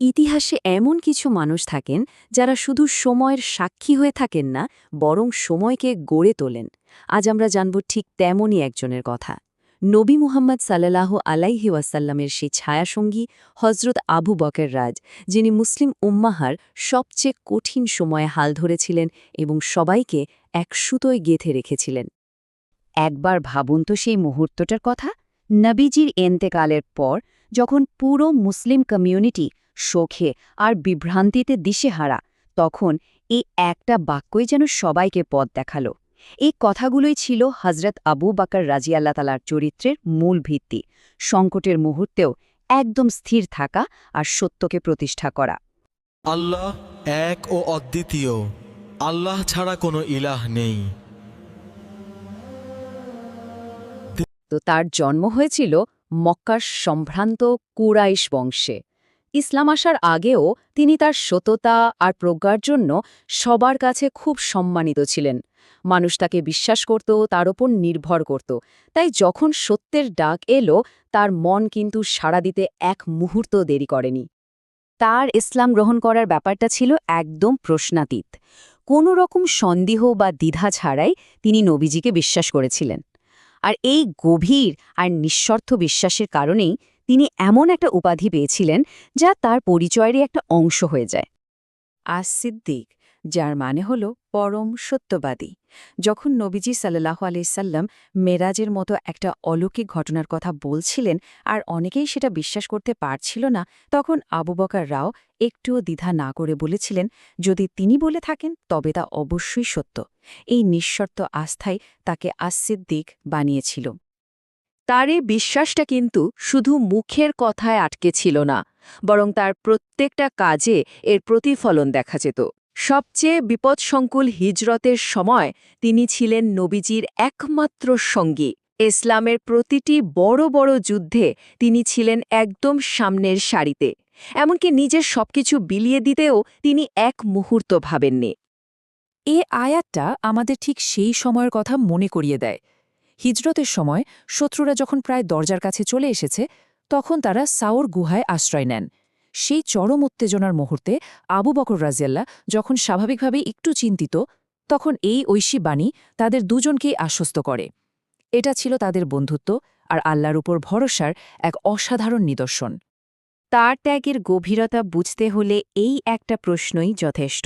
ইতিহাসে এমন কিছু মানুষ থাকেন যারা শুধু সময়ের সাক্ষী হয়ে থাকেন না, বরং সময়কে গড়ে তোলেন। আজ আমরা জানব ঠিক তেমনই একজনের কথা। নবী মুহাম্মদ সাল্লাল্লাহু আলাইহি ওয়াসাল্লামের সেই ছায়াসঙ্গী হজরত আবু বকর রাজ, যিনি মুসলিম উম্মাহার সবচেয়ে কঠিন সময়ে হাল ধরেছিলেন এবং সবাইকে এক সুতোয় গেঁথে রেখেছিলেন। একবার ভাবুন তো সেই মুহূর্তটার কথা। নবীজির এন্তেকালের পর যখন পুরো মুসলিম কমিউনিটি শোকে আর বিভ্রান্তিতে দিশেহারা, তখন এই একটা বাক্যই যেন সবাইকে পথ দেখালো। এই কথাগুলোই ছিল হজরত আবু বকর রাজিয়াল্লাহ তাআলার চরিত্রের মূল ভিত্তি। সংকটের মুহূর্তেও একদম স্থির থাকা আর সত্যকে প্রতিষ্ঠা করা। আল্লাহ এক ও অদ্বিতীয়। আল্লাহ ছাড়া কোনো ইলাহ নেই। তো তার জন্ম হয়েছিল মক্কার সম্ভ্রান্ত কুরাইশ বংশে। ইসলাম আসার আগেও তিনি তার সততা আর প্রজ্ঞার জন্য সবার কাছে খুব সম্মানিত ছিলেন। মানুষ তাকে বিশ্বাস করত, তার ওপর নির্ভর করত। তাই যখন সত্যের ডাক এলো, তার মন কিন্তু সাড়া দিতে এক মুহূর্ত দেরি করেনি। তার ইসলাম গ্রহণ করার ব্যাপারটা ছিল একদম প্রশ্নাতীত। কোনো রকম সন্দেহ বা দ্বিধা ছাড়াই তিনি নবীজিকে বিশ্বাস করেছিলেন। আর এই গভীর আর নিঃস্বার্থ বিশ্বাসের কারণেই তিনি এমন একটা উপাধি পেয়েছিলেন যা তার পরিচয়েরই একটা অংশ হয়ে যায়। সিদ্দিক, যার মানে হল পরম সত্যবাদী। যখন নবীজি সাল্লাল্লাহু আলাইহি সাল্লাম মেরাজের মতো একটা অলৌকিক ঘটনার কথা বলছিলেন আর অনেকেই সেটা বিশ্বাস করতে পারছিল না, তখন আবু বকর রাও একটুও দ্বিধা না করে বলেছিলেন, যদি তিনি বলে থাকেন তবে তা অবশ্যই সত্য। এই নিঃশর্ত আস্থাই তাকে সিদ্দিক বানিয়েছিল। তার এই বিশ্বাসটা কিন্তু শুধু মুখের কথায় আটকে ছিল না, বরং তার প্রত্যেকটা কাজে এর প্রতিফলন দেখা যেত। সবচেয়ে বিপদসংকুল হিজরতের সময় তিনি ছিলেন নবীজির একমাত্র সঙ্গী। ইসলামের প্রতিটি বড় বড় যুদ্ধে তিনি ছিলেন একদম সামনের সারিতে। এমনকি নিজের সবকিছু বিলিয়ে দিতেও তিনি এক মুহূর্ত ভাবেননি। এ আয়াতটা আমাদের ঠিক সেই সময়ের কথা মনে করিয়ে দেয়। হিজরতের সময় শত্রুরা যখন প্রায় দরজার কাছে চলে এসেছে, তখন তারা সাওর গুহায় আশ্রয় নেন। সেই চরম উত্তেজনার মুহূর্তে আবু বকর রাজিয়াল্লাহ যখন স্বাভাবিকভাবেই একটু চিন্তিত, তখন এই ঐশী বাণী তাদের দুজনকেই আশ্বস্ত করে। এটা ছিল তাদের বন্ধুত্ব আর আল্লাহর উপর ভরসার এক অসাধারণ নিদর্শন। তার ত্যাগের গভীরতা বুঝতে হলে এই একটা প্রশ্নই যথেষ্ট।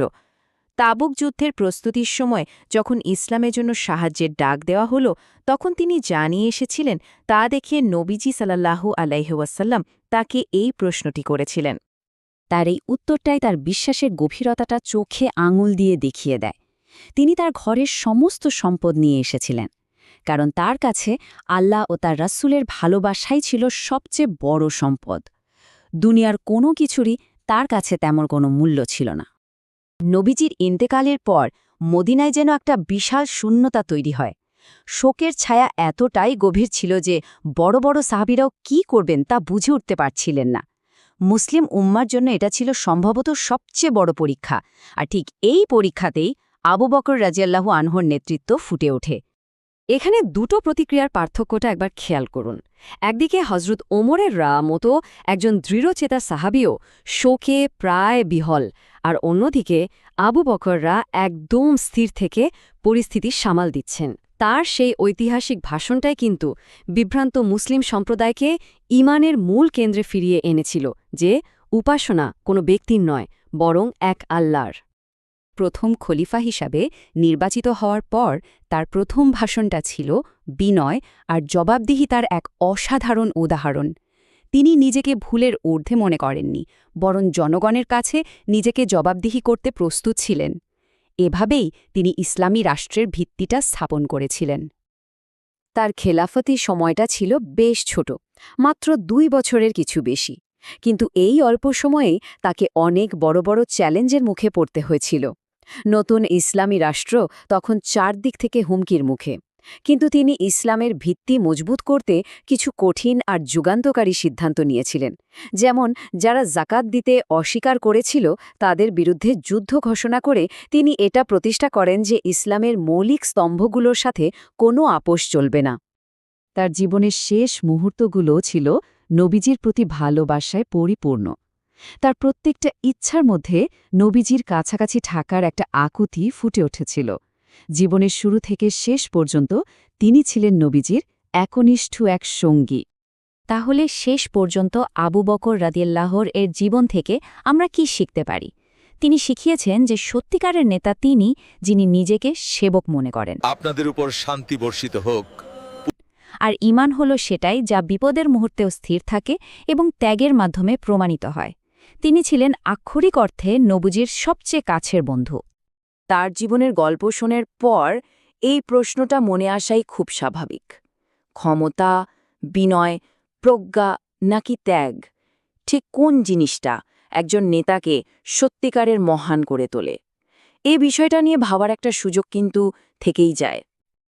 তাবুক যুদ্ধের প্রস্তুতির সময় যখন ইসলামের জন্য সাহায্যের ডাক দেওয়া হলো, তখন তিনি জানিয়ে এসেছিলেন, তা দেখে নবীজি সাল্লাল্লাহু আলাইহি ওয়াসাল্লাম তাকে এই প্রশ্নটি করেছিলেন। তার এই উত্তরটাই তার বিশ্বাসের গভীরতাটা চোখে আঙুল দিয়ে দেখিয়ে দেয়। তিনি তার ঘরের সমস্ত সম্পদ নিয়ে এসেছিলেন, কারণ তার কাছে আল্লাহ ও তার রাসূলের ভালোবাসাই ছিল সবচেয়ে বড় সম্পদ। দুনিয়ার কোনো কিছুরই তার কাছে তেমন কোনো মূল্য ছিল না। নবীজির ইন্তেকালের পর মদিনায় যেন একটা বিশাল শূন্যতা তৈরি হয়। শোকের ছায়া এতটাই গভীর ছিল যে বড় বড় সাহাবীরাও কি করবেন তা বুঝে উঠতে পারছিলেন না। মুসলিম উম্মার জন্য এটা ছিল সম্ভবত সবচেয়ে বড় পরীক্ষা। আর ঠিক এই পরীক্ষাতেই আবু বকর রাজিয়াল্লাহু আনহুর নেতৃত্ব ফুটে ওঠে। এখানে দুটো প্রতিক্রিয়ার পার্থক্যটা একবার খেয়াল করুন। একদিকে হজরত ওমরের মতো একজন দৃঢ়চেতা সাহাবীও শোকে প্রায় বিহল, আর অন্যদিকে আবু বকররা একদম স্থির থেকে পরিস্থিতি সামাল দিচ্ছেন। তার সেই ঐতিহাসিক ভাষণটাই কিন্তু বিভ্রান্ত মুসলিম সম্প্রদায়কে ঈমানের মূল কেন্দ্রে ফিরিয়ে এনেছিল, যে উপাসনা কোনো ব্যক্তির নয়, বরং এক আল্লাহর। প্রথম খলিফা হিসাবে নির্বাচিত হওয়ার পর তার প্রথম ভাষণটা ছিল বিনয় আর জবাবদিহিতার এক অসাধারণ উদাহরণ। তিনি নিজেকে ভুলের ঊর্ধ্বে মনে করেননি, বরং জনগণের কাছে নিজেকে জবাবদিহি করতে প্রস্তুত ছিলেন। এভাবেই তিনি ইসলামী রাষ্ট্রের ভিত্তিটা স্থাপন করেছিলেন। তার খেলাফতি সময়টা ছিল বেশ ছোট, মাত্র 2 বছরের কিছু বেশি। কিন্তু এই অল্প সময়েই তাকে অনেক বড় বড় চ্যালেঞ্জের মুখে পড়তে হয়েছিল। নতুন ইসলামী রাষ্ট্র তখন চারদিক থেকে হুমকির মুখে, কিন্তু তিনি ইসলামের ভিত্তি মজবুত করতে কিছু কঠিন আর যুগান্তকারী সিদ্ধান্ত নিয়েছিলেন। যেমন, যারা জাকাত দিতে অস্বীকার করেছিল তাদের বিরুদ্ধে যুদ্ধ ঘোষণা করে তিনি এটা প্রতিষ্ঠা করেন যে ইসলামের মৌলিক স্তম্ভগুলোর সাথে কোনো আপোষ চলবে না। তার জীবনের শেষ মুহূর্তগুলো ছিল নবীজির প্রতি ভালোবাসায় পরিপূর্ণ। তার প্রত্যেকটা ইচ্ছার মধ্যে নবীজির কাছাকাছি থাকার একটা আকুতি ফুটে উঠেছিল। জীবনের শুরু থেকে শেষ পর্যন্ত তিনি ছিলেন নবীজির একনিষ্ঠ এক সঙ্গী। তাহলে শেষ পর্যন্ত আবু বকর রাদিয়াল্লাহর এর জীবন থেকে আমরা কি শিখতে পারি? তিনি শিখিয়েছেন যে সত্যিকারের নেতা তিনি, যিনি নিজেকে সেবক মনে করেন। আপনাদের উপর শান্তি বর্ষিত হোক। আর ঈমান হল সেটাই যা বিপদের মুহূর্তেও স্থির থাকে এবং ত্যাগের মাধ্যমে প্রমাণিত হয়। তিনি ছিলেন আক্ষরিক অর্থে নবীজির সবচেয়ে কাছের বন্ধু। তার জীবনের গল্প শোনার পর এই প্রশ্নটা মনে আসাই খুব স্বাভাবিক। ক্ষমতা, বিনয়, প্রজ্ঞা নাকি ত্যাগ? ঠিক কোন জিনিসটা একজন নেতাকে সত্যিকারের মহান করে তোলে? এই বিষয়টা নিয়ে ভাবার একটা সুযোগ কিন্তু থেকেই যায়।